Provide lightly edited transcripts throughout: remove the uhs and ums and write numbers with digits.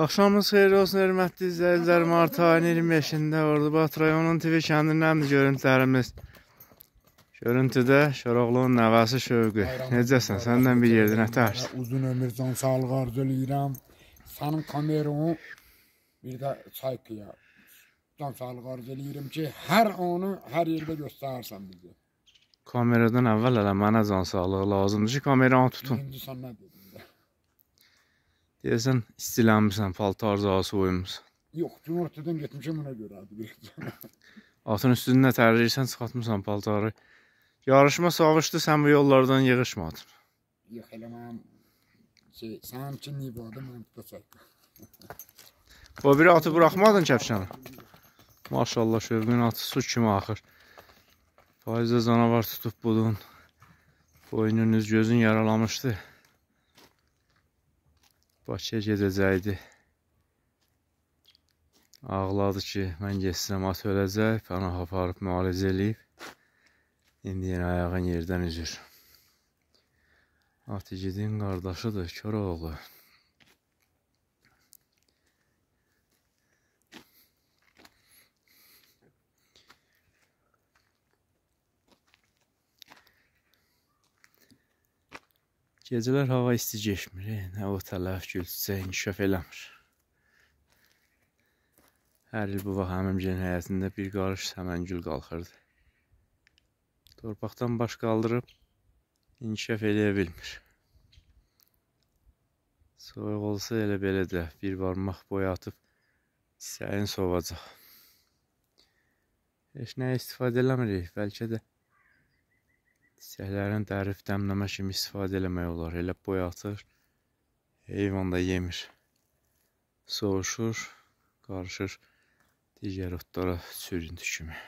Axşamınız xeyir olsun, hörmətli izləyicilər. Mart ayının 25-də Ordubat rayonunun TV kəndindəndir görüntülərimiz. Görüntüdə Şoroğlu'nun nəvəsi Şövqü. Necəsən? Səndən bir yerdə nə tərsin? Uzun ömür, can sağlıq arzu edirəm. Sənin kamerunu bir də çayqıya can sağlıq arzu edirəm ki, hər anı hər yerdə göstərsən bizi. Kameradan əvvəl elə mənə can sağlığı lazımdır ki, kameranı tutun. İndi sən nə dedin də? Deyəsən, istilənmirsən, paltar zası uyumursan. Yox, günortadan getmişəm ona görədir. Atın üstündə tərləyirsən, çıxartmırsan paltarı. Yarışma savuşdu, sən bu yollardan yığışmadın. Yox, elə mənim sənin üçün nivadı mən tutacaq. O biri atı buraxmadın kəpşana. Maşallah, Şövqün atı su kimi axır. Faizə canavar tutub budun. Boynunuz, gözün yaralamışdı. Bakıya gedəcəkdi. Ağladı ki, mən geçsəm at öləcək. Pənah aparıb müalicə eləyib. İndi yenə ayağın yerdən üzür. At igidin qardaşıdır, Koroğlu. Gecələr hava isti geçmir, nə o tərəf gülçücə inkişaf eləmir. Hər il bu vaxt həmimgin həyətində bir qarış səməngül qalxırdı. Torpaqdan baş qaldırıb inkişaf eləyə bilmir. Soyuq olsa elə belə də bir barmaq boy atıb çiçəyin sovacaq. Heç nəyə istifadə eləmirik, bəlkə də çiçəklərin dərif dəmləmə kimi istifadə eləmək olar. Elə boy atır, heyvan da yemir. Soğuşur, qarışır digər otlara sürüntü kimi.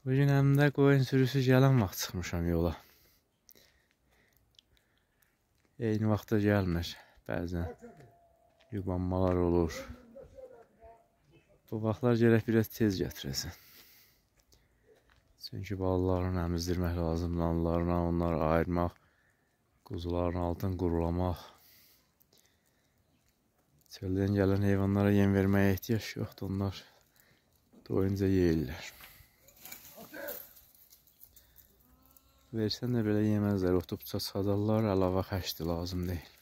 Bugün həm də qoyun sürüsü gələn vaxt çıxmışam yola. Eyni vaxtda gəlmir, bəzən yubanmalar olur. Bu vaxtlar gərək biraz tez gətirəsən. Çünki balalarını əmizdirmək lazımdır, analarına onları ayırmaq, quzuların altını qurulamaq. Çöldən gələn heyvanlara yem verməyə ehtiyac yoxdur, onlar doyunca yeyirlər. Versən də belə yeməzlər, otub çaçadarlar, əlavə xəşdi lazım deyil.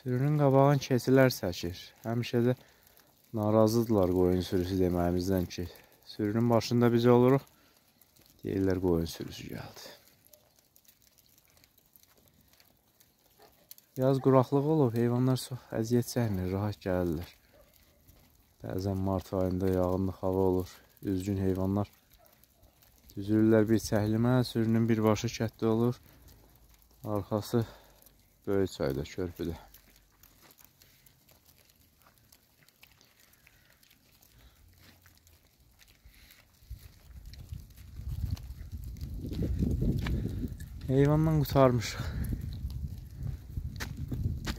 Sürünün qabağın keçilər çəkir. Həmişə də narazıdırlar qoyun sürüsü deməyimizdən ki, sürünün başında biz oluruq, deyirlər qoyun sürüsü gəldi. Yaz quraqlıq olub, heyvanlar çox əziyyət çəkmir, rahat gəlirlər. Bəzən mart ayında yağınlıq hava olur, üzgün heyvanlar düzülürlər bir çəklimə, sürünün bir başı kətdə olur, arxası böyük çayda, körpüdə. Heyvandan qutarmışıq.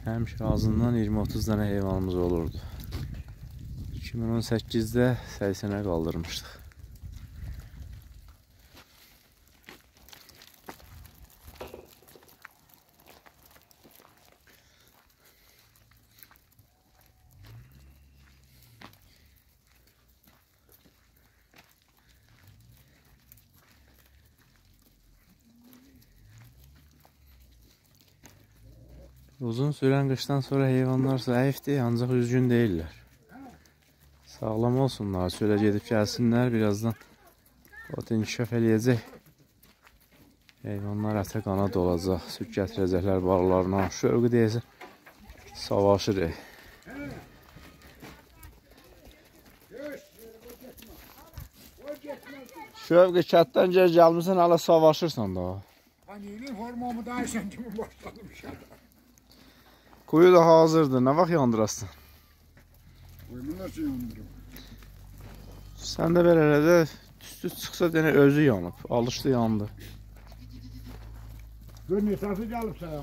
Həmişə azından 20-30 dənə heyvanımız olurdu. 2018-də 80'ə qaldırmışdıq. Uzun sürən qışdan sonra heyvanlar zəifdir, ancaq üzgün deyirlər. Sağlam olsunlar, çölə gedib gəlsinlər, birazdan ot inkişaf eləyəcək. Heyvanlar ətə qana dolacaq, süt gətirəcəklər bağlarına. Şövqü deyəsə savaşır. Şövqü kətdən gəlmirsən, hala savaşırsan da. Hani formamı dəyişən kimi başladım şəhər. Kuyu da hazırdır. Ne vaxt yandırasın? Kuyumu nasıl yandırım? Sən də belə də tüstü çıxsa denə özü yanıb. Alışdı yandı. Gör nesası gəlib sənə.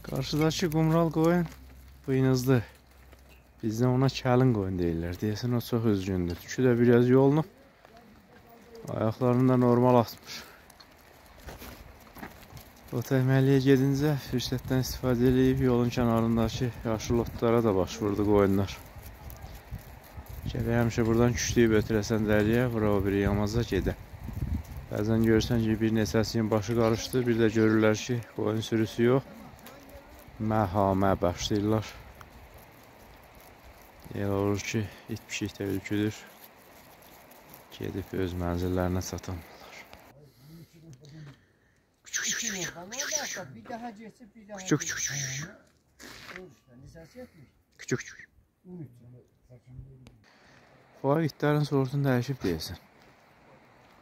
Qarşıdakı qumral qoyun buynuzlu. Bizdə ona kəlin qoyun deyirlər. Deyəsən o çox üzgündür. Tükü də biraz yolunub. Ayaqlarını da normal atmır. O təməliyə gedincə fürsətdən istifadə edib yolun kənarındakı yaşıl otlara da baş vurdu qoyunlar. Gərək həmişə buradan küçlüyüb ötürəsən dəriyə, bura o biri yamaza gedə. Bəzən görürsən ki, bir neçəsinin başı qarışdı, bir də görürlər ki, qoyun sürüsü yox. Məhamə başlayırlar. Elə olur ki, it pişik də ülküdür. Gedib öz mənzillərinə çatamırlar. Bir daha geçip bir daha. Küçük. Fuar itlərin sortunu dəyişib deyəsən.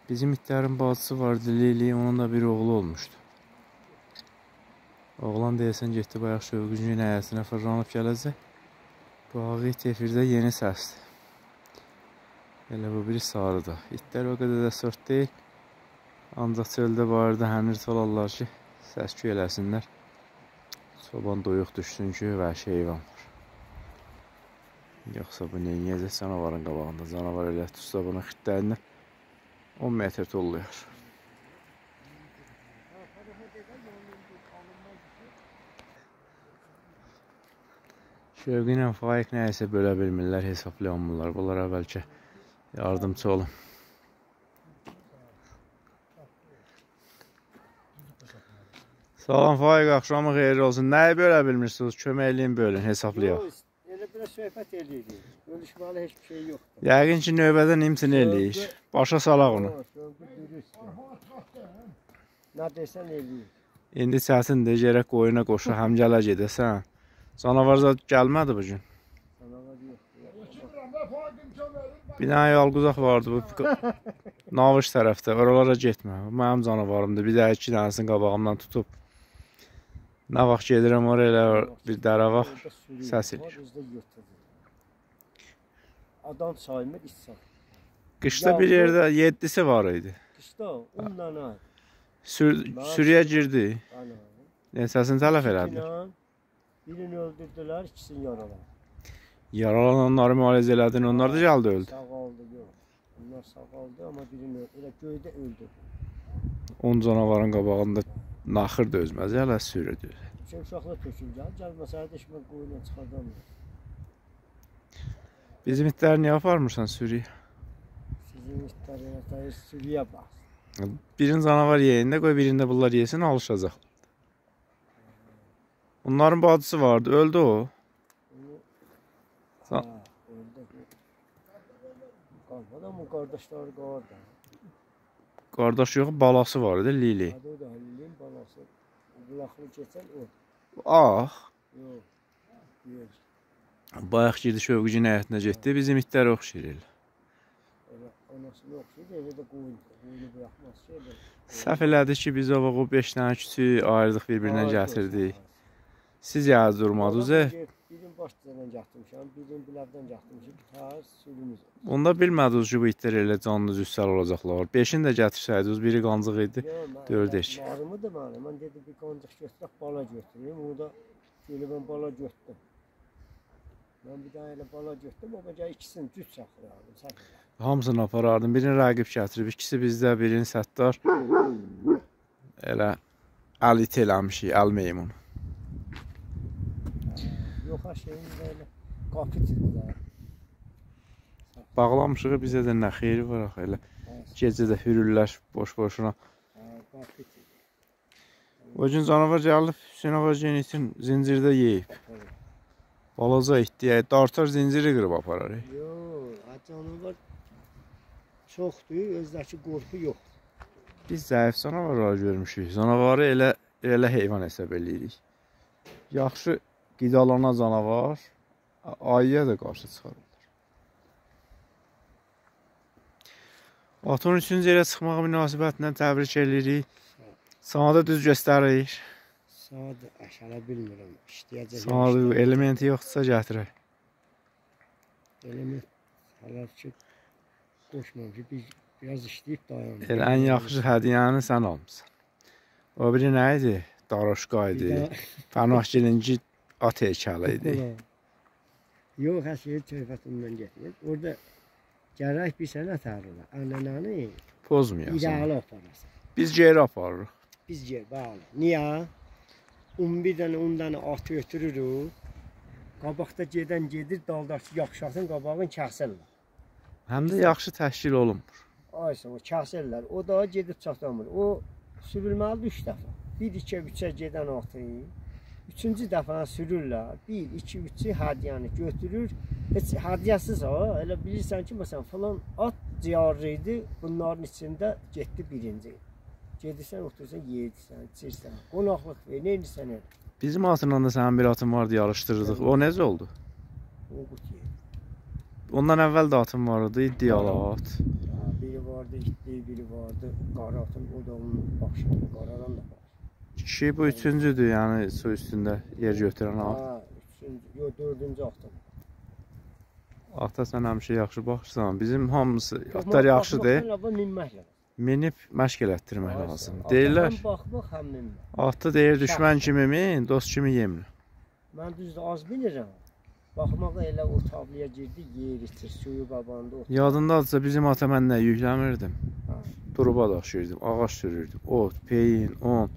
Bizim itlərin bacısı vardı, Lili, onun da bir oğlu olmuşdu. Oğlan deyəsən getdi bayaq Şövqücünün əyəsinə fırlanıb gələcək. Bu ağı it efirdə yeni səsdir. Elə bu biri sarıda. İtlər o qədər də sört deyil. Ancaq çöldə barədə hənir olarlar ki, səs-küy eləsinlər. Çoban doyuq düşsün ki, vəhşi heyvan var. Yoxsa bu neyniyəcək canavarın qabağında? Canavar elə tutsa bunu xitlərindən 10 metr tollayar. Şövqü ilə Faiq nəyəsə bölə bilmirlər, hesablayamırlar. Bunlara bəlkə yardımcı olun. Salam Faiq, axşamı xeyirli olsun. Nəyi bölə bilmirsiniz? Kömək eləyin bölün, hesablayaq. Elə biraz söhbət edirik. Bölüşməli heç bir şey yoxdur. Yəqin ki, növbədən imtin eləyir. Başa salaq onu. Nə desən eləyir. İndi çətindir, gərək qoyuna qoşa, həm gələ gedəsən. Canavar zat gəlmədi bugün. Canavar yoxdur. Bir dənə yalquzaq vardı bu Naviş tərəfdə, oralara getmə. Mənim canavarımdır, bir də 2 dənəsini qabağımdan tutub. Nə vaxt gedirəm oraya elə bir dərəvaq səs edir. Adam saymır, iç sağ. Qışda bir yerdə 7'si var idi. Qışda 10 dənə. Sürüyə girdi. Səsini tələf elədilər. Birini öldürdülər, ikisini yaraladı. Yaralananları müalicə elədin, onlar da gəldi öldü. Sağ oldu, yox. Onlar sağ oldu, amma birini elə göydə öldü. 10 canavarın qabağında naxır da özməz, hələ sürüdür. Uşaqlar töküləcək, gəlməsəydi işmə qoyuna çıxardamıyor. Bizim itləri niyə aparmırsan sürüyə? Sizin itləri sürüyə bax. Birin canavar yeyində, qoy birində bunlar yesin, alışacaq. Onların bacısı vardı, öldü o. Öldü. Qalmadı, amma qardaşları qaldı. Qardaş yox, balası var idi, Lili. Adı da Lili'nin balası. Bulaqlı keçən o. Ah. Yox. Yox. Bayaq girdi Şövqücün həyətinə getdi, bizim itlərə oxşayır. Anasını oxşayır, elə də qoyunu bıraxmaz ki. Səhv elədi ki, biz o 5 dənə küçük ayırdıq, bir-birinə gətirdik. Siz yaz durmadınız, Birin başçıdan gətirmişəm, birin bilərdən gətirmişəm, bir sürümüz. Onda bilmədiniz ki, bu itlər elə canlı cüssəl olacaqlar. 5'ini də gətirsəydiniz, biri qancıq idi, 4 eşik. Varımıdır mənim, mən dedim bir qancıq götürək, bala götüreyim, o da şöyle mən bala götürdüm. Mən bir dənə elə bala götürdüm, o qədər ikisini cüt saxlayardım, saxlayardım. Hamısını aparardım, birini rəqib gətirib, ikisi bizdə, birini Səttar. Elə əl it eləmişik, əl meymunu. Yox, şeyin belə qapı çıxdı. Bağlamışıq, bizə də nə xeyri var axı elə. Gecə də hürürlər boş-boşuna. Qapı çıxdı. O gün canavar gəlib, Hüseyin ağa itin zincirdə yeyib. Balaca itdi, dartar zinciri qırıb aparar. Yox, canavar çoxdur, özdəki qorxu yox. Biz zəif canavarlar görmüşük. Canavarı elə heyvan hesab eləyirik. Yaxşı qidalanan canavar ayıya da qarşı çıxarırlar. Atın 3-cü yerə çıxmağı münasibətindən təbrik edirik. Sana da düz göstərir. Sadə aşağı bilmirəm, işləyəcək. Sana elementi yoxdursa gətirək. Element hələ ki Qoşmamışıq. Biz biraz işləyib dayanırıq. Elə ən yaxşı hədiyyəni sən almısan. O biri nə idi? Daroşqa Bir idi. də- Panoşçilinci at heykəli idi. Yox, hər şeyi söhbətindən getmir. Orada gərək bir sənə tərələ. Ənənəni Pozmuyorsan. idealı aparasın. Biz geri aparırıq. Biz yer bağlı. Niyə? 11 dənə 10 dənə at götürürük. Qabaqda gedir, daldakı yaxşı atın qabağını kəsirlər. Həm də yaxşı təşkil olunmur. Aysa o kəsirlər. O da gedib çatamır. O sürülməlidir 3 dəfə. 1, 2, 3-ə gedən atı 3-cü dəfə sürürlər. 1, 2, 3-ü hədiyəni götürür. Heç hədiyəsiz ha. Elə bilirsən ki, məsələn, falan at ciyarlı idi. Bunların içində getdi birinci. Gedirsən, oturursan, yeyirsən, içirsən. Qonaqlıq ver, nə edirsən elə? Bizim atınla da sənin bir atın vardı, yarışdırırdıq. O necə oldu? O qut yeyir. Ondan əvvəl də atın vardı, iddialı at. Biri vardı, itli, biri vardı. Qara atın, o da onun başında. Qaradan da var. Kişi bu üçüncüdür, yəni su üstündə yer götürən at. Ha, yox, 4-cü atım. Ata sən həmişə yaxşı baxırsan. Bizim hamısı atlar yaxşıdır. Minməklə. Minib məşq elətdirmək lazım. Deyirlər, Həm baxmaq, həm minmək. atı deyir düşmən kimi min, dost kimi yemlə. Mən düzdür az bilirəm. Baxmağa elə o tabloya girdi, yer içir, suyu qabağında otur. Yadındadırsa bizim ata mən nə yükləmirdim. Ha. Duruba daşıyırdım, ağac sürürdüm. Ot, peyin, un.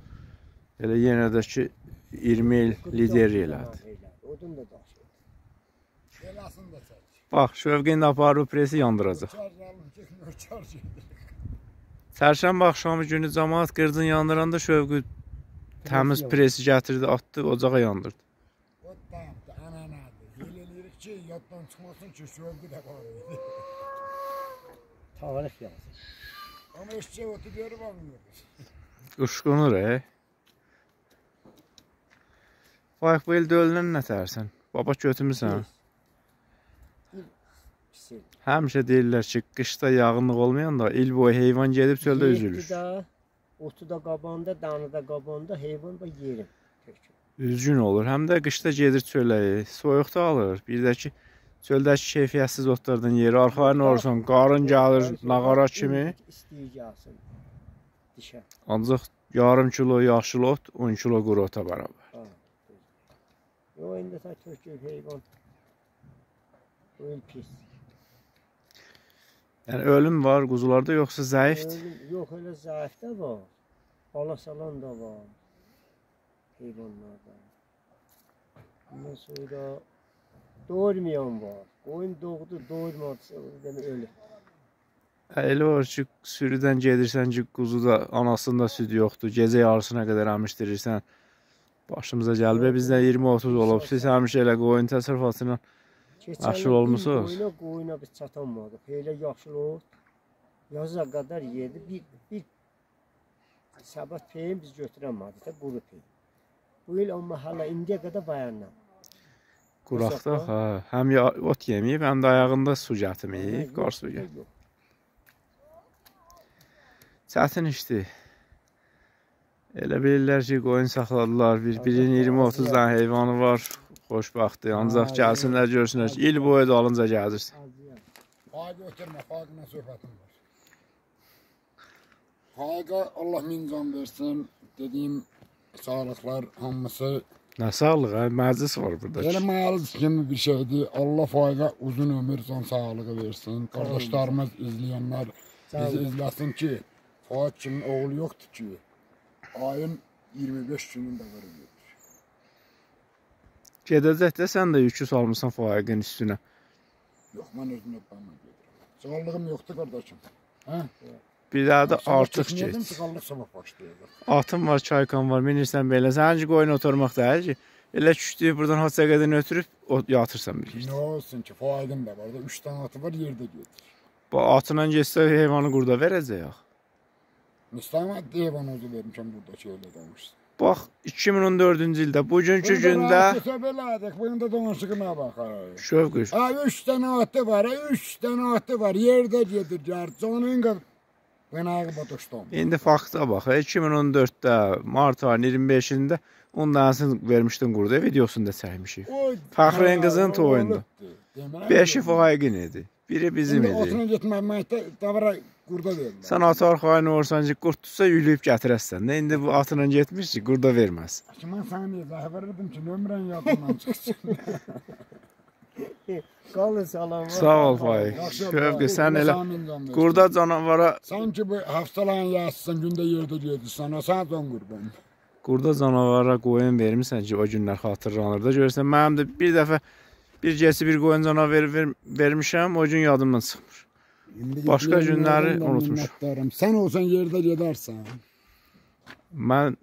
Elə yenə də ki 20 il lideri elədi. Odun da daşıyır. Belasını da çək. Bax, Şövqin aparıb presi yandıracaq. Çarjalım, getmir, çarj edir. Çərşənbə axşamı günü cəmaət qırcın yandıranda Şövqü təmiz presi gətirdi, atdı, ocağa yandırdı. O da yaptı, ananadır. Yel eləyirik ki, yaddan çıxmasın ki, şövqü də var idi. Tarix yazır. Ama eşçək otu görüb almıyoruz. Quşqunur, Bayaq bu il dölünən nə tərsən? Baba götümüsən? Pis. Həmişə deyirlər ki, qışda yağınlıq olmayanda il boyu heyvan gedib çöldə üzülür. Otu da qabağında, danı da qabağında, heyvan da yerim. Üzgün olur. Həm də qışda gedir çölə, soyuqda alır. Bir də ki, çöldəki keyfiyyətsiz otlardan yeri arxayın olursan, qarın gəlir, nağara kimi. İstəyir gəlsin. Dişə. Ancaq yarım kilo yaşıl ot, 10 kilo quru ota bərabər. Yox, indi sən tökür heyvan. Öl pis. Yəni ölüm var quzularda yoxsa zəifdir? Yox, elə zəif də var. Bala salan da var. Heyvanlarda. Ondan sonra doyurmayan var. Qoyun doğdu, doyurmadısa demək ölür. Elə var ki, sürüdən gedirsən ki, quzuda anasında süd yoxdur. Gecə yarısına qədər əmişdirirsən. Başımıza gəlbə bizdə 20-30 olub. Siz həmişə elə qoyun təsərrüfatıyla məşğul olmusunuz. Qoyuna biz çatanmadıq. Elə yaşıl ot. Yaza qədər yedi. Bir səbət peyin biz götürəmədik də quru peyin. Bu il amma hala indiyə qədər bayanla. Quraqda, həm ot yeməyib, həm də ayağında su gətirməyib, qar su gətirməyib. Çətin işdir. Elə bilirlər ki, qoyun saxladılar, birinin 20-30 dənə heyvanı var, xoşbaxtdır. Ancaq gəlsinlər, görsünlər ki, il boyu da alınca gəlirsən. Faiqə ötürmə, faiqlə söhbətim var. Faiqə Allah min can versin, dediyim sağlıqlar hamısı. Nə sağlıq, məclis var burada. Elə məliz kimi bir şeydir. Allah faiqə uzun ömür, can sağlığı versin. Qardaşlarımız, izləyənlər bizi izləsin ki, faiq kimin oğlu yoxdur ki, ayın 25 günündə verilir. Gedəcək də sən də yükü salmışsan faiqin üstünə. Yox, mən özümə bəmə gedirəm. Sağlığım yoxdur qardaşım. Bir daha da artıq get. get. Sağlıq sabah başlayacaq. Atın var, çaykan var, minirsən belə. Səncə qoyun oturmaq deyil ki, elə küçdüyü buradan haça qədər ötürüb yatırsan bir yerdə. Nə olsun ki, faiqim də var da 3 dənə atı var, yerdə gedir. Bu atla getsə heyvanı qurda verəcək. Müstəmət heyvan özü vermişəm buradakı elə demişsin. Bax, 2014-cü ildə, bugünkü gündə... Bugündə danışığına baxar. Şövqür. 3 dənə atı var, 3 dənə atı var, yerdə gedir, canın qıb. Qınağı batışdım. İndi fakta bax, 2014-də, mart ayının 25-də onun dənəsini vermişdin qurda, videosunu da çəkmişik. Fəxrin qızın toyunda. 5'i faiqin idi. Biri bizim İndi idi. otuna getməkdə davara qurda verirlər. Sən ata arxayın olursan ki, qurd tutsa yülüyüb gətirəsən. Nə indi bu atla getmiş ki, qurda verməz. Ki, mən sənə izah verirdim ki, nömrən yadımdan çıxsın. Qalın salam. Sağ ol Faik. Şövqü, sən elə qurda canavara... Sanki bu haftalan yazsan, gündə yerdə gedirsən, sən can qurban. Qurda canavara qoyun vermirsən ki, o günlər xatırlanır da. Görürsən, mənim də bir dəfə bir gecə bir qoyun canavar vermişəm, o gün yadımdan çıxmır. Başqa günləri unutmuşam. Sən olsan yerdə gedərsən. Mən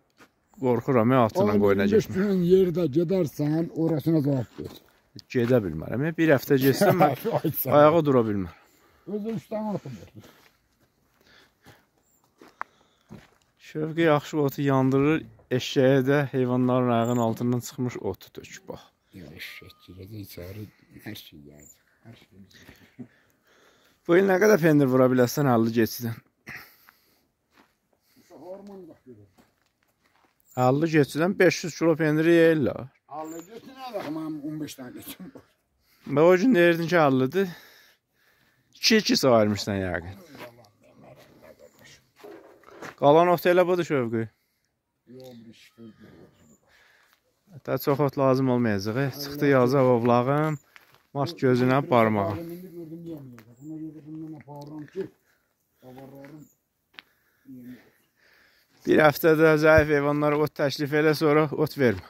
qorxuram, atla qoyuna getmə. 15 gün yerdə gedərsən, orasına cavab ver. Gedə bilmərəm. Bir həftə getsəm, ayağa dura bilmərəm. Özü 3 dənə atım var. Şövqü yaxşı otu yandırır, eşeğe də heyvanların ayağının altından çıxmış otu tök, bax. Eşek girəcək içəri, hər şey gəldi. Hər şey. Bu il nə qədər pendir vura bilərsən 50 geçidən? Hormon baxıyor. 50 geçidən 500 kilo pendiri yeyirlər. 50 geçinə bax, mənim 15 dənə geçim var. Və o gün deyirdin ki 50'dır. 2-2 sayırmışsan yəqin. Qalan ot elə budur Şövqü. Yox, bir şükür. Daha çox ot lazım olmayacaq. Çıxdı yazı ovlağım. Mart gözünə barmağa. İndi gördüm yeməyəcək. Buna görə bundan aparıram ki, davarlarım yeməyəcək. Bir həftədə zəif heyvanlara ot təklif elə, sonra ot vermə.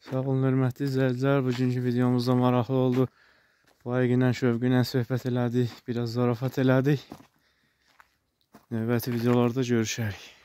Sağ olun, hörmətli izləyicilər. Bugünkü videomuzda maraqlı oldu. Faik ilə Şövqü ilə söhbət elədik. Biraz zarafat elədik. Növbəti videolarda görüşərik.